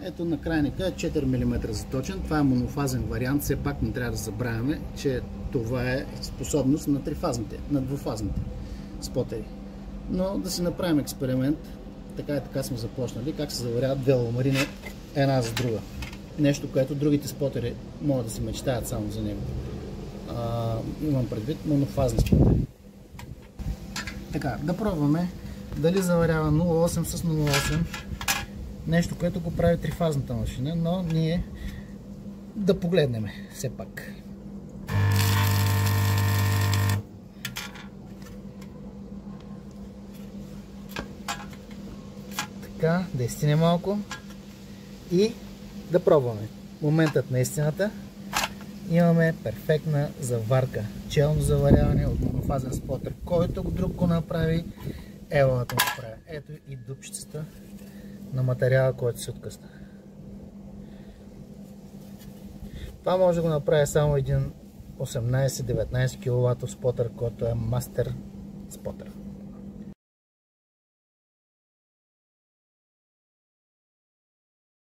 Ето на крайника е 4 мм заточен. Това е монофазен вариант. Все пак не трябва да забравяме, че това е способност на трифазните, на двуфазните спотери. Но да си направим експеримент. Така и така сме започнали. Как се заваряват две ламарини една за друга. Нещо, което другите спотери могат да си мечтаят само за него. Имам предвид монофазни спотери. Така, да пробваме дали заварява 0,8 с 0,8. Нещо, което го прави трифазната машина, но ние да погледнем все пак. Така, да изтине малко и да пробваме. Моментът на истината. Имаме перфектна заварка. Челно заваряване от монофазен спотер. Който друг го направи, ела да го направи. Ето и дупчицата на материала, който се откъсна. Това може да го направи само един 18-19 кВт спотер, който е мастер спотер.